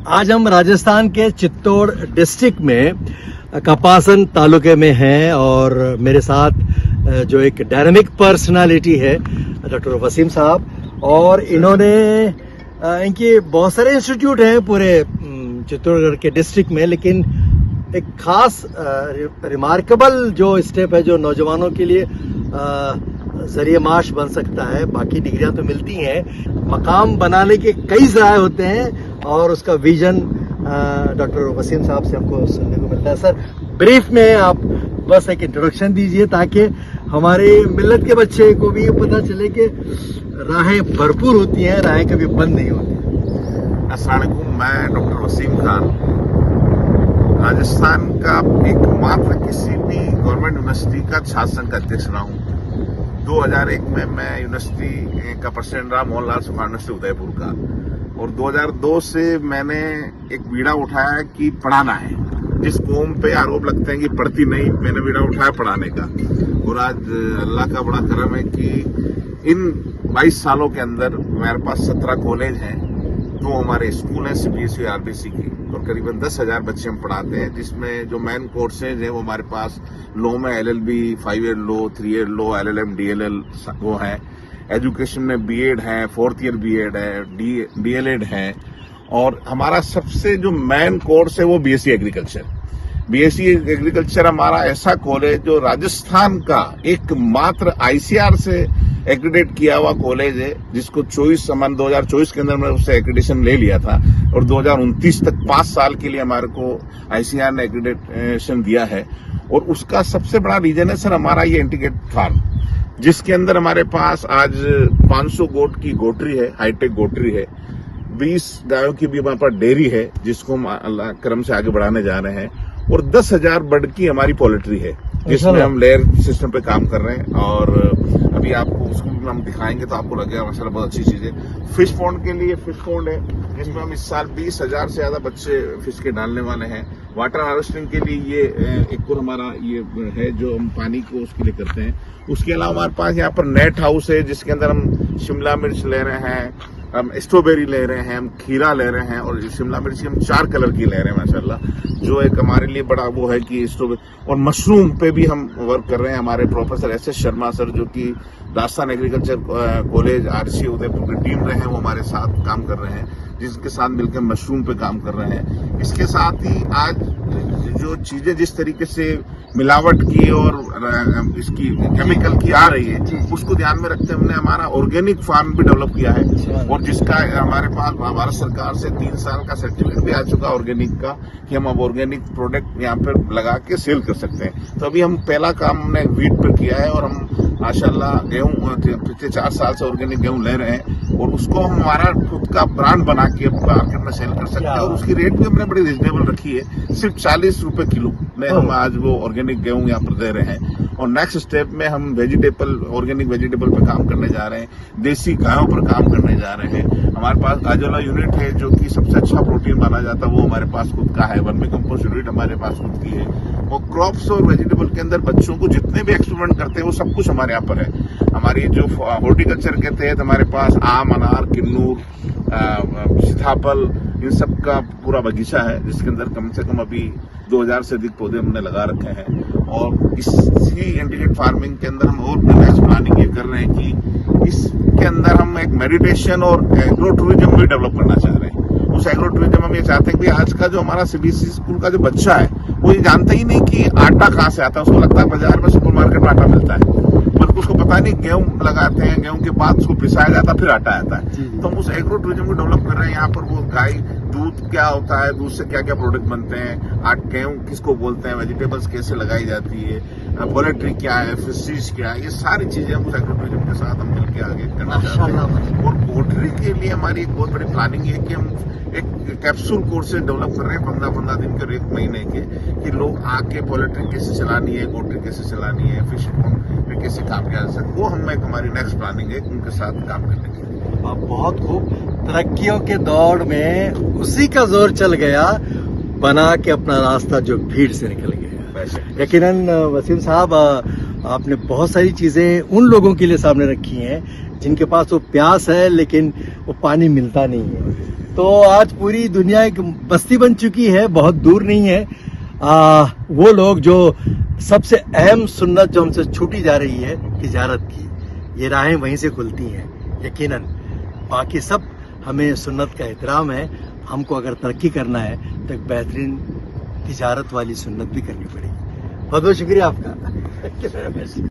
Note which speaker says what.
Speaker 1: आज हम राजस्थान के चित्तौड़ डिस्ट्रिक्ट में कपासन तालुके में हैं और मेरे साथ जो एक डायनामिक पर्सनालिटी है डॉक्टर वसीम साहब, और इन्होंने इनके बहुत सारे इंस्टीट्यूट हैं पूरे चित्तौड़गढ़ के डिस्ट्रिक्ट में, लेकिन एक खास रिमार्केबल जो स्टेप है जो नौजवानों के लिए जरिए माश बन सकता है। बाकी डिग्रियां तो मिलती हैं, मकाम बनाने के कई जराए होते हैं और उसका विजन डॉक्टर वसीम साहब से हमको सुनने को मिलता है। सर, ब्रीफ में आप बस एक इंट्रोडक्शन दीजिए ताकि हमारे मिल्लत के बच्चे को भी पता चले कि राहें भरपूर होती हैं, राहें कभी बंद नहीं होती।
Speaker 2: अस्सलाम वालेकुम, मैं डॉक्टर वसीम खान राजस्थान का एकमात्र किसी भी गवर्नमेंट यूनिवर्सिटी का छात्र संघ का अध्यक्ष रहा हूँ। 2001 में मैं यूनिवर्सिटी का प्रेसिडेंट रहा, मोहनलाल सुखाड़ यूनिवर्सिटी उदयपुर का, और 2002 से मैंने एक बीड़ा उठाया कि पढ़ाना है। जिस कौम पे आरोप लगते हैं कि पढ़ती नहीं, मैंने बीड़ा उठाया पढ़ाने का। और आज अल्लाह का बड़ा करम है कि इन 22 सालों के अंदर हमारे पास 17 कॉलेज हैं, 2 हमारे स्कूल हैं सीबीएसई और आरबीसी की, और करीबन 10,000 बच्चे हम पढ़ाते हैं, जिसमें जो मेन कोर्सेज हैं वो हमारे पास लॉ में LLB, 5 year law, 3 year law, LLM, DLL वो है। एजुकेशन में BEd है, 4th ईयर BEd है, DLEd है, और हमारा सबसे जो मेन कोर्स है वो BSc एग्रीकल्चर। BSc एग्रीकल्चर हमारा ऐसा कॉलेज जो राजस्थान का एकमात्र ICAR से एक्रेडिट किया हुआ कॉलेज है, जिसको 2024 के अंदर मैंने उससे एक्रेडिटेशन ले लिया था, और 2029 तक 5 साल के लिए हमारे को ICAR ने एक्रेडिटेशन दिया है। और उसका सबसे बड़ा रीजन है सर हमारा ये इंटीग्रेटेड फार्म, जिसके अंदर हमारे पास आज 500 गोट की गोटरी है, हाईटेक गोटरी है, 20 गायों की भी हमारे पास डेयरी है, जिसको हम अल्लाह करम से आगे बढ़ाने जा रहे हैं, और 10,000 बर्ड की हमारी पोल्ट्री है, जिसमें हम लेयर सिस्टम पे काम कर रहे हैं। और अभी आपको उसको भी हम दिखाएंगे तो आपको लगेगा माशाल्लाह बहुत अच्छी चीज है। फिश पॉन्ड के लिए फिश पॉन्ड है, जिसमें हम इस साल 20,000 से ज्यादा बच्चे फिश के डालने वाले हैं। वाटर हार्वेस्टिंग के लिए ये एक और हमारा ये है जो हम पानी को उसके लिए करते हैं। उसके अलावा हमारे पास यहाँ पर नेट हाउस है, जिसके अंदर हम शिमला मिर्च ले रहे हैं, हम स्ट्रॉबेरी ले रहे हैं, हम खीरा ले रहे हैं, और शिमला मिर्च हम 4 कलर की ले रहे हैं माशाल्लाह, जो एक हमारे लिए बड़ा वो है कि स्ट्रॉबेरी। और मशरूम पे भी हम वर्क कर रहे हैं। हमारे प्रोफेसर SS शर्मा सर, जो कि Rajasthan agriculture college RC Udaipur की टीम रहे हैं, वो हमारे साथ काम कर रहे हैं, जिसके साथ मिलकर मशरूम पे काम कर रहे हैं। इसके साथ ही आज जो चीजें जिस तरीके से मिलावट की और इसकी केमिकल की आ रही है, उसको ध्यान में रखते हुए हमने हमारा ऑर्गेनिक फार्म भी डेवलप किया है, और जिसका हमारे पास भारत सरकार से 3 साल का सर्टिफिकेट भी आ चुका ऑर्गेनिक का, कि हम अब ऑर्गेनिक प्रोडक्ट यहाँ पर लगा के सेल कर सकते हैं। तो अभी हम पहला काम हमने व्हीट पर किया है, और हम माशाल्लाह गेहूं पिछले 4 साल से ऑर्गेनिक गेहूं ले रहे हैं, और उसको हम हमारा खुद का ब्रांड बना के मार्केट में सेल कर सकते हैं। और उसकी रेट भी हमने बड़ी रिजनेबल रखी है, सिर्फ 40 रुपए किलो में हम आज वो ऑर्गेनिक गेहूं यहाँ पर दे रहे हैं। और नेक्स्ट स्टेप में हम वेजिटेबल, ऑर्गेनिक वेजिटेबल पे काम करने जा रहे हैं, देसी गायों पर काम करने जा रहे हैं। हमारे पास गाजोला यूनिट है, जो कि सबसे अच्छा प्रोटीन माना जाता है, वो हमारे पास खुद का है। वर्मी कंपोस्ट यूनिट हमारे पास खुद की है। और क्रॉप्स और वेजिटेबल के अंदर बच्चों को जितने भी एक्सपेरिमेंट करते हैं वो सब कुछ हमारे यहाँ पर है। हमारी जो हॉर्टिकल्चर के तहत हमारे पास आम, अनार, किन्नूर, सीताफल, इन सब का पूरा बगीचा है, जिसके अंदर कम से कम अभी 2000 से अधिक पौधे हमने लगा रखे हैं। और इसी इंटीग्रेटेड फार्मिंग के अंदर हम और नेक्स्ट प्लानिंग ये कर रहे हैं कि इसके अंदर हम एक मेडिटेशन और एग्रो टूरिज्म भी डेवलप करना चाह रहे हैं। उस एग्रो टूरिज्म हम ये चाहते हैं कि आज का जो हमारा CBSE स्कूल का जो बच्चा है, वो ये जानता ही नहीं कि आटा कहाँ से आता है। उसको लगता है बाजार में सुपरमार्केट में आटा मिलता है, बल्कि उसको पता नहीं गेहूं लगाते हैं, गेहूं के बाद उसको पिसाया जाता है, फिर आटा आता है। तो हम उस एग्रो टूरिज्म को डेवलप कर रहे हैं। यहाँ पर वो गाय दूध क्या होता है, दूध से क्या क्या प्रोडक्ट बनते हैं, गेहूं किसको बोलते हैं, वेजिटेबल्स कैसे लगाई जाती है, पोल्ट्री क्या है, फिशेज क्या है, ये सारी चीजें हम उस एग्रो टूरिज्म के साथ हम मिलकर आगे करना चाहते हैं। और पोल्ट्री के लिए हमारी एक बहुत बड़ी प्लानिंग है कि हम एक कैप्सूल कोर्सेज डेवलप कर रहे हैं 15-15 दिन के, 1 महीने के, कि लोग आके पोल्ट्री कैसे चलानी है, गोटरी कैसे चलानी है, फिश में कैसे काम किया जा सकता है। वो हम एक हमारी नेक्स्ट प्लानिंग है उनके साथ काम करने की।
Speaker 1: बहुत खूब। तरक्कियों के दौड़ में उसी का जोर चल गया, बना के अपना रास्ता जो भीड़ से निकल गया। यकीनन वसीम साहब, आपने बहुत सारी चीजें उन लोगों के लिए सामने रखी हैं जिनके पास वो प्यास है लेकिन वो पानी मिलता नहीं है। तो आज पूरी दुनिया एक बस्ती बन चुकी है, बहुत दूर नहीं है। वो लोग जो सबसे अहम सुन्नत जो हमसे छूटी जा रही है तिजारत की, ये राहें वहीं से खुलती हैं यकीनन। बाकी सब हमें सुन्नत का एहतराम है। हमको अगर तरक्की करना है तो एक बेहतरीन तिजारत वाली सुन्नत भी करनी पड़ेगी। बहुत बहुत शुक्रिया आपका।